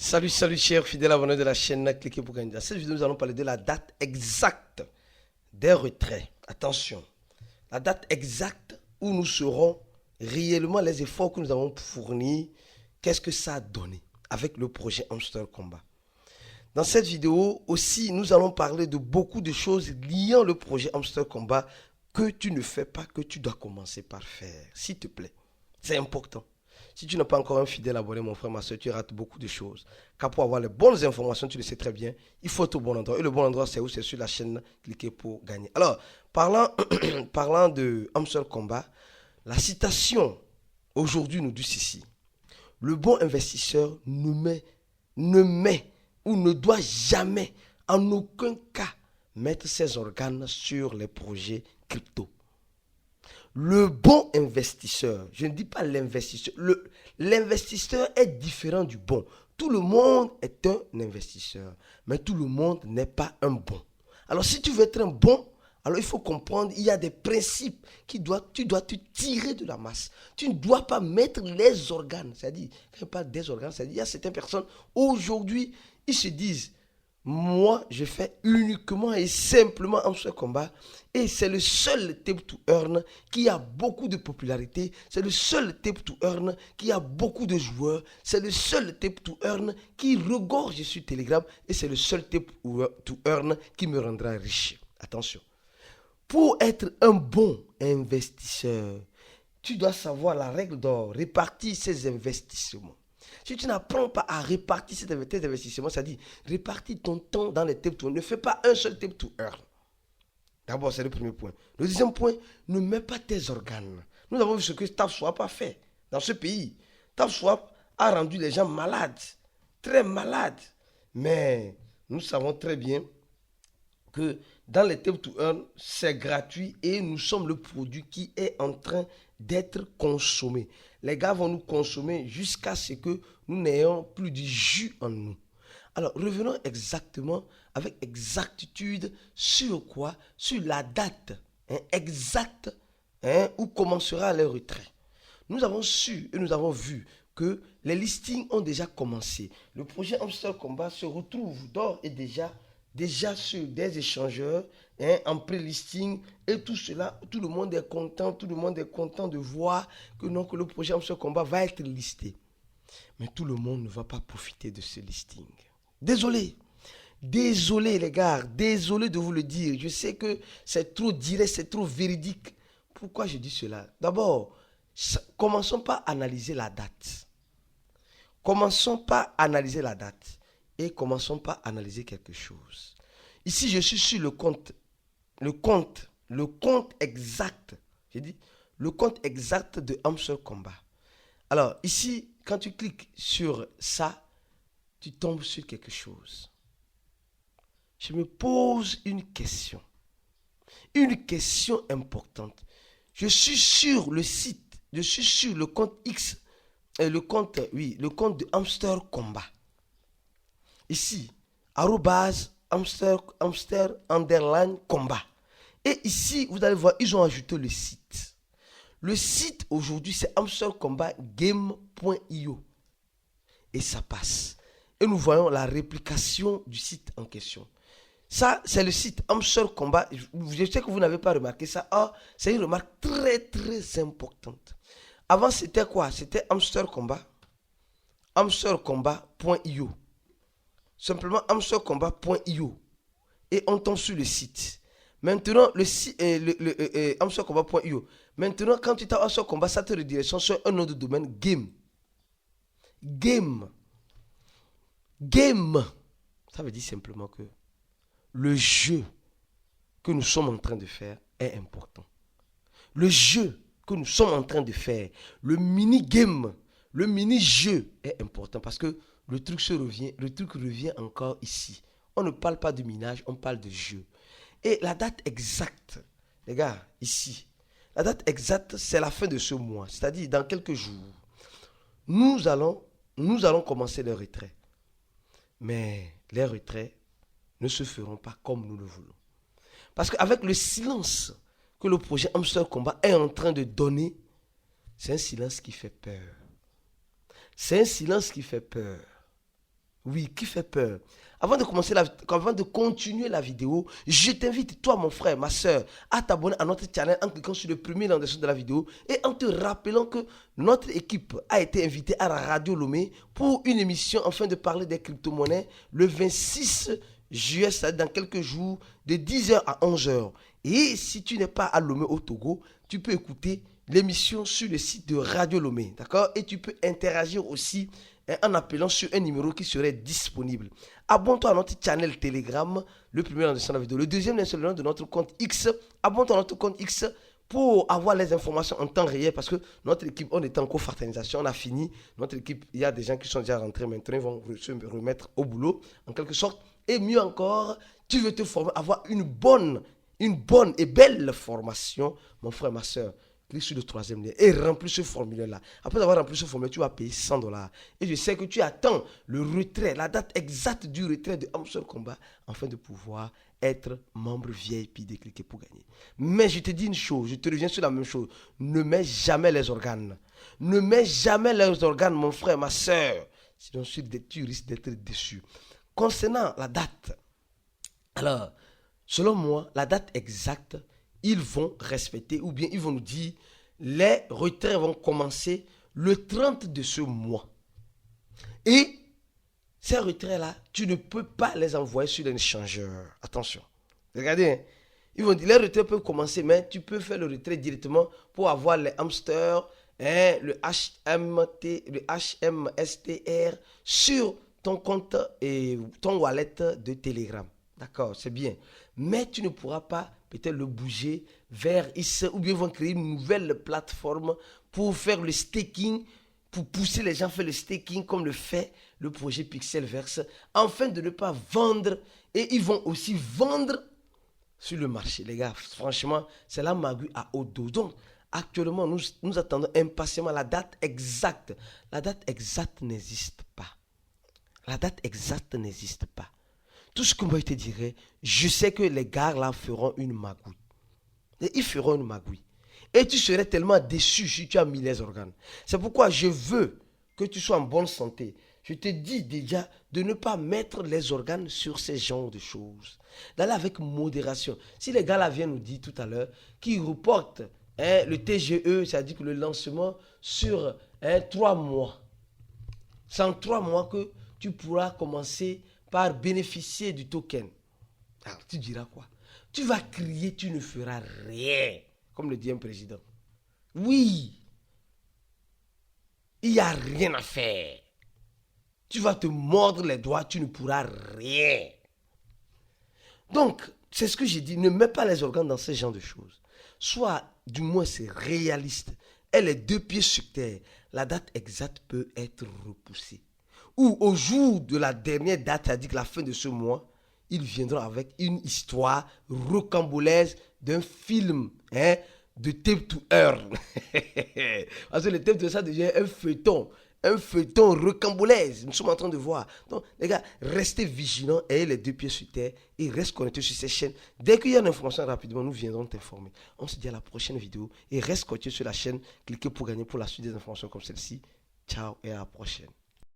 Salut chers fidèles abonnés de la chaîne Cliquez pour gagner. Dans cette vidéo, nous allons parler de la date exacte des retraits. Attention, la date exacte où nous serons réellement les efforts que nous avons fournis, qu'est-ce que ça a donné avec le projet Hamster Combat. Dans cette vidéo aussi, nous allons parler de beaucoup de choses liant le projet Hamster Combat que tu ne fais pas, que tu dois commencer par faire. S'il te plaît, c'est important. Si tu n'es pas encore un fidèle abonné, mon frère, ma soeur, tu rates beaucoup de choses. Car pour avoir les bonnes informations, tu le sais très bien, il faut être au bon endroit. Et le bon endroit, c'est où? C'est sur la chaîne Cliquez pour gagner. Alors, parlant de Hamster Combat, la citation aujourd'hui nous dit ceci. Le bon investisseur ne met ou ne doit jamais, en aucun cas, mettre ses organes sur les projets crypto. Le bon investisseur, je ne dis pas l'investisseur, l'investisseur est différent du bon. Tout le monde est un investisseur, mais tout le monde n'est pas un bon. Alors si tu veux être un bon, alors il faut comprendre, il y a des principes tu dois te tirer de la masse. Tu ne dois pas mettre les organes, c'est-à-dire, quand je parle des organes, c'est-à-dire, il y a certaines personnes, aujourd'hui, ils se disent, moi, je fais uniquement et simplement un seul combat. Et c'est le seul tape to earn qui a beaucoup de popularité. C'est le seul tape to earn qui a beaucoup de joueurs. C'est le seul tape to earn qui regorge sur Telegram. Et c'est le seul tape to earn qui me rendra riche. Attention. Pour être un bon investisseur, tu dois savoir la règle d'or. Répartir ses investissements. Si tu n'apprends pas à répartir tes investissements, c'est-à-dire répartir ton temps dans les tape to earn, ne fais pas un seul tape to earn. D'abord, c'est le premier point. Le deuxième point, ne mets pas tes organes. Nous avons vu ce que TapSwap a fait dans ce pays. TapSwap a rendu les gens malades, très malades. Mais nous savons très bien que dans les tape to earn, c'est gratuit et nous sommes le produit qui est en train d'être consommé. Les gars vont nous consommer jusqu'à ce que nous n'ayons plus du jus en nous. Alors, revenons exactement, avec exactitude, sur quoi? Sur la date exacte où commencera le retrait. Nous avons su et nous avons vu que les listings ont déjà commencé. Le projet Hamster Combat se retrouve d'ores et déjà sur des échangeurs en pré-listing et tout cela, tout le monde est content de voir que le projet Hamster Combat va être listé. Mais tout le monde ne va pas profiter de ce listing. Désolé les gars, désolé de vous le dire. Je sais que c'est trop direct, c'est trop véridique. Pourquoi je dis cela? D'abord, commençons par analyser la date. Commençons par analyser la date. Et commençons par analyser quelque chose. Ici, je suis sur le compte exact. J'ai dit, le compte exact de Hamster Combat. Alors, ici, quand tu cliques sur ça, tu tombes sur quelque chose. Je me pose une question importante. Je suis sur le site, je suis sur le compte X, le compte de Hamster Combat. Ici, @hamster underline combat. Et ici, vous allez voir, ils ont ajouté le site. Le site aujourd'hui, c'est hamstercombatgame.io. Et ça passe. Et nous voyons la réplication du site en question. Ça, c'est le site Hamster Combat. Je sais que vous n'avez pas remarqué ça. C'est une remarque très, très importante. Avant, c'était quoi? C'était Hamster Combat. hamstercombat.io. Simplement hamstercombat.io. Et on tombe sur le site. Maintenant, le site, hamstercombat.io. Maintenant, quand tu tapes Hamster Combat, ça te redirectionne sur un nom de domaine game. Game. Ça veut dire simplement que le jeu que nous sommes en train de faire est important. Le jeu que nous sommes en train de faire, le mini-game, le mini-jeu est important parce que le truc revient encore ici. On ne parle pas de minage, on parle de jeu. Et la date exacte, les gars, ici, la date exacte, c'est la fin de ce mois, c'est-à-dire dans quelques jours. Nous allons commencer les retraits. Mais les retraits ne se feront pas comme nous le voulons. Parce qu'avec le silence que le projet Hamster Combat est en train de donner, c'est un silence qui fait peur. C'est un silence qui fait peur. Oui, qui fait peur. Avant de continuer la vidéo, je t'invite, toi mon frère, ma soeur, à t'abonner à notre channel en cliquant sur le premier lien en dessous de la vidéo et en te rappelant que notre équipe a été invitée à la Radio Lomé pour une émission afin de parler des crypto-monnaies le 26 juillet, c'est-à-dire dans quelques jours, de 10h à 11h. Et si tu n'es pas à Lomé au Togo, tu peux écouter l'émission sur le site de Radio Lomé, d'accord? Et tu peux interagir aussi en appelant sur un numéro qui serait disponible. Abonne-toi à notre channel Telegram, le premier lien de la vidéo. Le deuxième lien, c'est le nom de notre compte X. Abonne-toi à notre compte X pour avoir les informations en temps réel parce que notre équipe, on est en co-fraternisation, on a fini. Notre équipe, il y a des gens qui sont déjà rentrés maintenant, ils vont se remettre au boulot en quelque sorte. Et mieux encore, tu veux te former, avoir une bonne et belle formation, mon frère, ma soeur. Clique sur le troisième lien et remplis ce formulaire-là. Après avoir rempli ce formulaire, tu vas payer $100. Et je sais que tu attends le retrait, la date exacte du retrait de Hamster Combat afin de pouvoir être membre VIP de Cliquer pour gagner. Mais je te dis une chose, je te reviens sur la même chose. Ne mets jamais les organes. Ne mets jamais les organes, mon frère, ma soeur. Sinon, tu risques d'être déçu. Concernant la date, alors, selon moi, la date exacte, ils vont respecter ou bien ils vont nous dire les retraits vont commencer le 30 de ce mois. Et ces retraits-là, tu ne peux pas les envoyer sur un échangeur. Attention. Regardez, hein. Ils vont dire les retraits peuvent commencer, mais tu peux faire le retrait directement pour avoir les hamsters, hein, le HMSTR sur ton compte et ton wallet de Telegram. D'accord, c'est bien. Mais tu ne pourras pas peut-être le bouger vers ici ou bien ils vont créer une nouvelle plateforme pour faire le staking, pour pousser les gens à faire le staking comme le fait le projet Pixelverse, afin de ne pas vendre. Et ils vont aussi vendre sur le marché. Les gars, franchement, c'est la magouille à haut dos. Donc, actuellement, nous attendons impatiemment la date exacte. La date exacte n'existe pas. La date exacte n'existe pas. Tout ce que moi je te dirais, je sais que les gars là feront une magouille. Et ils feront une magouille. Et tu serais tellement déçu si tu as mis les organes. C'est pourquoi je veux que tu sois en bonne santé. Je te dis déjà de ne pas mettre les organes sur ces genres de choses. D'aller avec modération. Si les gars là viennent nous dire tout à l'heure qu'ils reportent le TGE, c'est-à-dire que le lancement sur 3 mois. C'est en 3 mois que tu pourras commencer par bénéficier du token. Alors, tu diras quoi? Tu vas crier, tu ne feras rien, comme le dit un président. Oui, il n'y a rien à faire. Tu vas te mordre les doigts, tu ne pourras rien. Donc, c'est ce que j'ai dit, ne mets pas les organes dans ce genre de choses. Soit, du moins, c'est réaliste. Et les 2 pieds sur terre, la date exacte peut être repoussée. Ou au jour de la dernière date, c'est-à-dire que la fin de ce mois, ils viendront avec une histoire rocambolaise d'un film, de tape to earn. Parce que le tape to ça devient un feuilleton rocambolaise. Nous sommes en train de voir. Donc, les gars, restez vigilants, ayez les 2 pieds sur terre et restez connectés sur ces chaînes. Dès qu'il y a une information rapidement, nous viendrons t'informer. On se dit à la prochaine vidéo et reste connecté sur la chaîne. Cliquez pour gagner pour la suite des informations comme celle-ci. Ciao et à la prochaine.